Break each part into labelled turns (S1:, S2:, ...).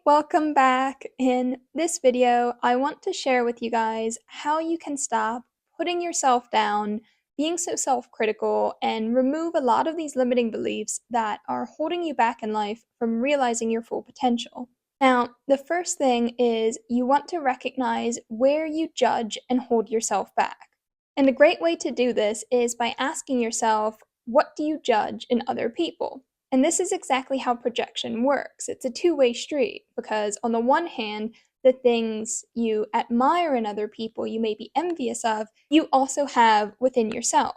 S1: Welcome back. In this video, I want to share with you guys how you can stop putting yourself down, being so self-critical, and remove a lot of these limiting beliefs that are holding you back in life from realizing your full potential. Now, the first thing is you want to recognize where you judge and hold yourself back. And a great way to do this is by asking yourself, what do you judge in other people? And this is exactly how projection works. It's a two-way street because, on the one hand, the things you admire in other people you may be envious of, you also have within yourself.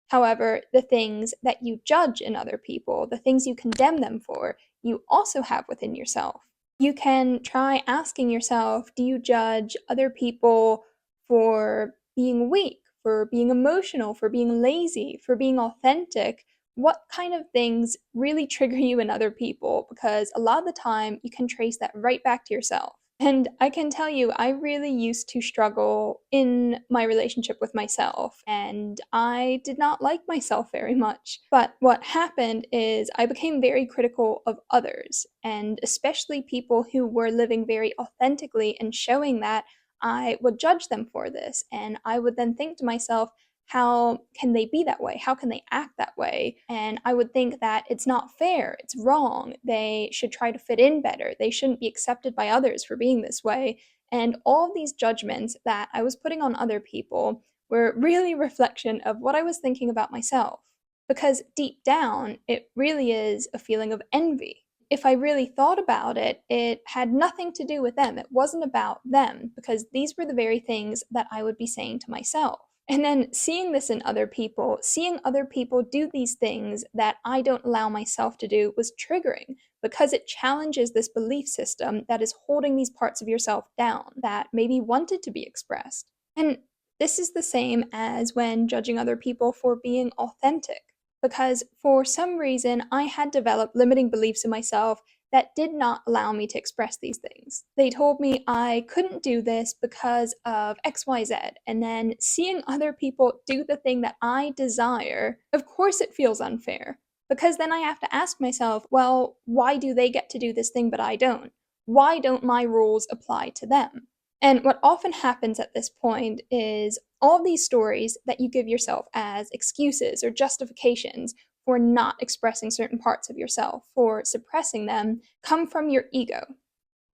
S1: However, the things that you judge in other people, the things you condemn them for, you also have within yourself. You can try asking yourself, do you judge other people for being weak, for being emotional, for being lazy, for being authentic? What kind of things really trigger you in other people? Because a lot of the time you can trace that right back to yourself. And I can tell you, I really used to struggle in my relationship with myself, and I did not like myself very much. But what happened is I became very critical of others, and especially people who were living very authentically and showing that. I would judge them for this, and I would then think to myself, how can they be that way? How can they act that way? And I would think that it's not fair, it's wrong. They should try to fit in better. They shouldn't be accepted by others for being this way. And all of these judgments that I was putting on other people were really a reflection of what I was thinking about myself. Because deep down, it really is a feeling of envy. If I really thought about it, it had nothing to do with them. It wasn't about them, because these were the very things that I would be saying to myself. And then seeing this in other people, seeing other people do these things that I don't allow myself to do was triggering because it challenges this belief system that is holding these parts of yourself down that maybe wanted to be expressed. And this is the same as when judging other people for being authentic, because for some reason I had developed limiting beliefs in myself that did not allow me to express these things. They told me I couldn't do this because of XYZ, and then seeing other people do the thing that I desire, of course it feels unfair. Because then I have to ask myself, well, why do they get to do this thing but I don't? Why don't my rules apply to them? And what often happens at this point is all these stories that you give yourself as excuses or justifications for not expressing certain parts of yourself, for suppressing them, come from your ego,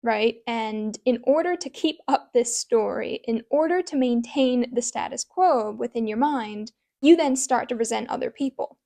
S1: right? And in order to keep up this story, in order to maintain the status quo within your mind, you then start to resent other people.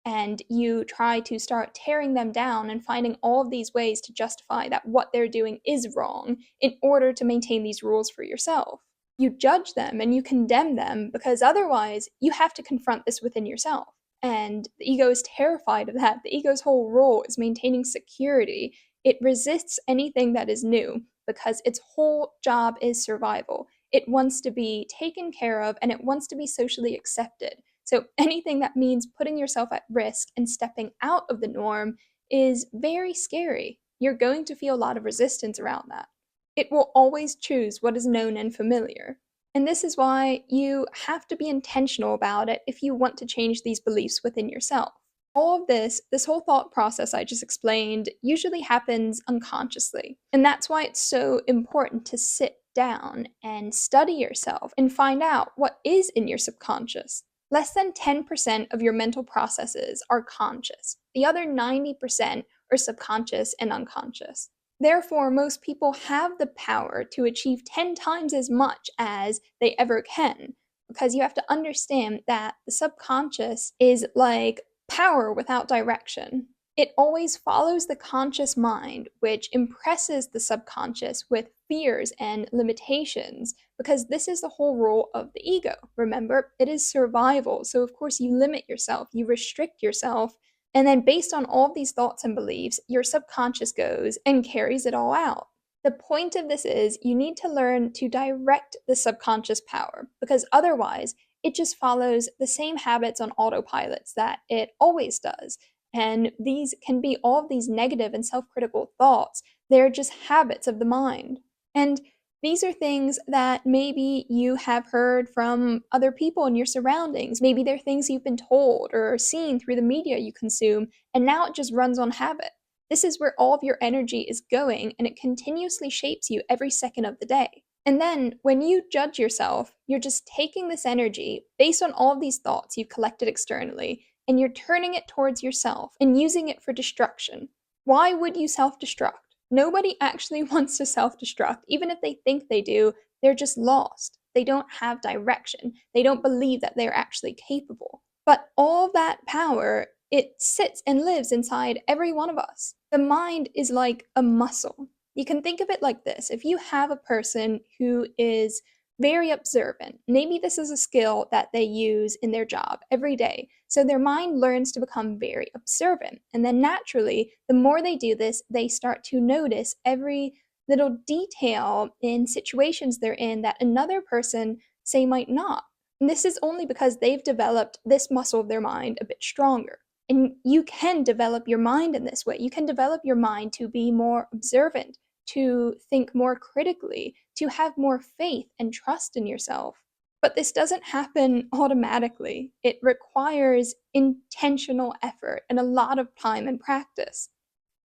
S1: And you try to start tearing them down and finding all of these ways to justify that what they're doing is wrong in order to maintain these rules for yourself. You judge them and you condemn them because otherwise you have to confront this within yourself. And the ego is terrified of that. The ego's whole role is maintaining security. It resists anything that is new because its whole job is survival. It wants to be taken care of and it wants to be socially accepted. So anything that means putting yourself at risk and stepping out of the norm is very scary. You're going to feel a lot of resistance around that. It will always choose what is known and familiar. And this is why you have to be intentional about it if you want to change these beliefs within yourself. All of this whole thought process I just explained, usually happens unconsciously. And that's why it's so important to sit down and study yourself and find out what is in your subconscious. Less than 10% of your mental processes are conscious. The other 90% are subconscious and unconscious. Therefore, most people have the power to achieve 10 times as much as they ever can, because you have to understand that the subconscious is like power without direction. It always follows the conscious mind, which impresses the subconscious with fears and limitations, because this is the whole role of the ego. Remember, it is survival, so of course you limit yourself, you restrict yourself, and then based on all of these thoughts and beliefs, your subconscious goes and carries it all out. The point of this is you need to learn to direct the subconscious power, because otherwise it just follows the same habits on autopilots that it always does. And these can be all of these negative and self-critical thoughts. They're just habits of the mind. And these are things that maybe you have heard from other people in your surroundings. Maybe they're things you've been told or seen through the media you consume, and now it just runs on habit. This is where all of your energy is going, and it continuously shapes you every second of the day. And then when you judge yourself, you're just taking this energy based on all of these thoughts you've collected externally, and you're turning it towards yourself and using it for destruction. Why would you self destruct? Nobody actually wants to self destruct. Even if they think they do, they're just lost. They don't have direction. They don't believe that they're actually capable. But all that power, it sits and lives inside every one of us. The mind is like a muscle. You can think of it like this. If you have a person who is very observant, maybe this is a skill that they use in their job every day. So their mind learns to become very observant. And then naturally, the more they do this, they start to notice every little detail in situations they're in that another person, say, might not. And this is only because they've developed this muscle of their mind a bit stronger. And you can develop your mind in this way. You can develop your mind to be more observant, to think more critically, to have more faith and trust in yourself. But this doesn't happen automatically. It requires intentional effort and a lot of time and practice.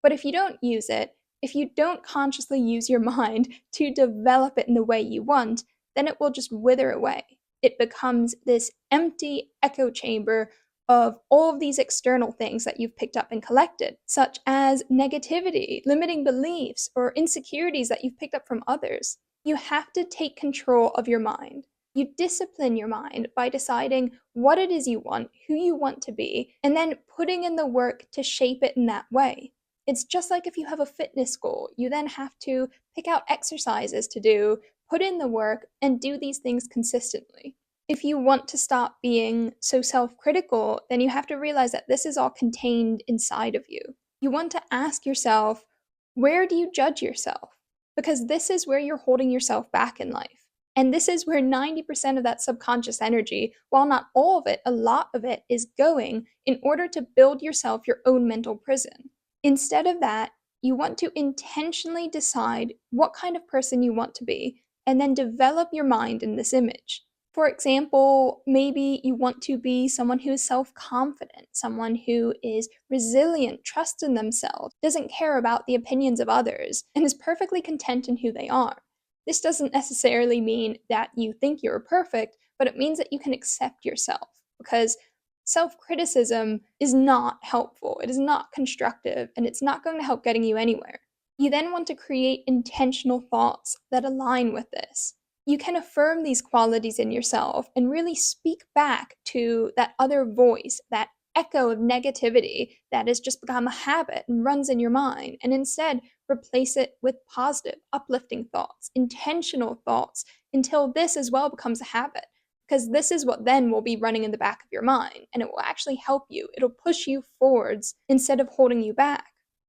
S1: But if you don't use it, if you don't consciously use your mind to develop it in the way you want, then it will just wither away. It becomes this empty echo chamber of all of these external things that you've picked up and collected, such as negativity, limiting beliefs, or insecurities that you've picked up from others. You have to take control of your mind. You discipline your mind by deciding what it is you want, who you want to be, and then putting in the work to shape it in that way. It's just like if you have a fitness goal, you then have to pick out exercises to do, put in the work, and do these things consistently. If you want to stop being so self critical, then you have to realize that this is all contained inside of you. You want to ask yourself, where do you judge yourself? Because this is where you're holding yourself back in life. And this is where 90% of that subconscious energy, while not all of it, a lot of it is going in order to build yourself your own mental prison. Instead of that, you want to intentionally decide what kind of person you want to be and then develop your mind in this image. For example, maybe you want to be someone who is self confident, someone who is resilient, trusts in themselves, doesn't care about the opinions of others, and is perfectly content in who they are. This doesn't necessarily mean that you think you're perfect, but it means that you can accept yourself, because self criticism is not helpful, it is not constructive, and it's not going to help getting you anywhere. You then want to create intentional thoughts that align with this. You can affirm these qualities in yourself and really speak back to that other voice, that echo of negativity that has just become a habit and runs in your mind, and instead replace it with positive, uplifting thoughts, intentional thoughts, until this as well becomes a habit. Because this is what then will be running in the back of your mind, and it will actually help you. It'll push you forwards instead of holding you back.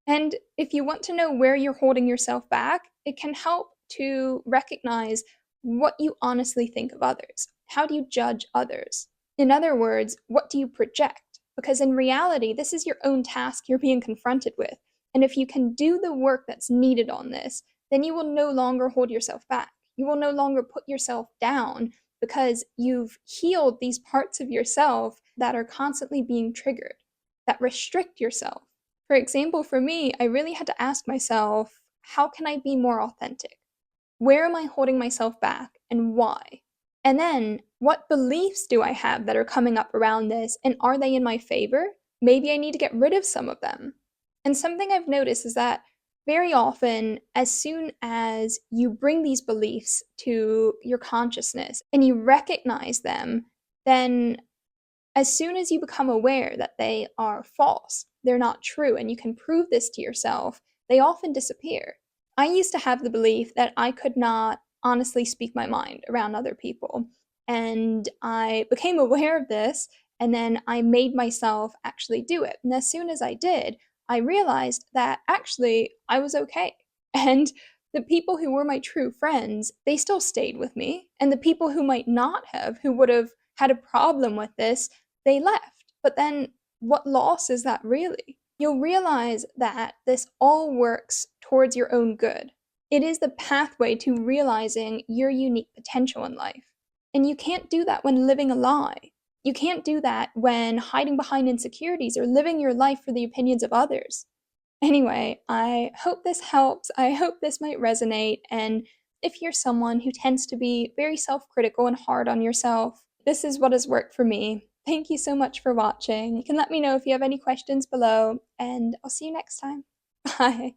S1: And if you want to know where you're holding yourself back, it can help to recognize what you honestly think of others. How do you judge others? In other words, what do you project? Because in reality, this is your own task you're being confronted with. And if you can do the work that's needed on this, then you will no longer hold yourself back. You will no longer put yourself down because you've healed these parts of yourself that are constantly being triggered, that restrict yourself. For example, for me, I really had to ask myself, how can I be more authentic? Where am I holding myself back and why? And then, what beliefs do I have that are coming up around this, and are they in my favor? Maybe I need to get rid of some of them. And something I've noticed is that very often, as soon as you bring these beliefs to your consciousness and you recognize them, then as soon as you become aware that they are false, they're not true, and you can prove this to yourself, they often disappear. I used to have the belief that I could not honestly speak my mind around other people. And I became aware of this, and then I made myself actually do it. And as soon as I did, I realized that actually I was okay. And the people who were my true friends, they still stayed with me. And the people who might not have, who would have had a problem with this, they left. But then what loss is that really? You'll realize that this all works towards your own good. It is the pathway to realizing your unique potential in life. And you can't do that when living a lie. You can't do that when hiding behind insecurities or living your life for the opinions of others. Anyway, I hope this helps. I hope this might resonate. And if you're someone who tends to be very self critical and hard on yourself, this is what has worked for me. Thank you so much for watching. You can let me know if you have any questions below, and I'll see you next time. Bye.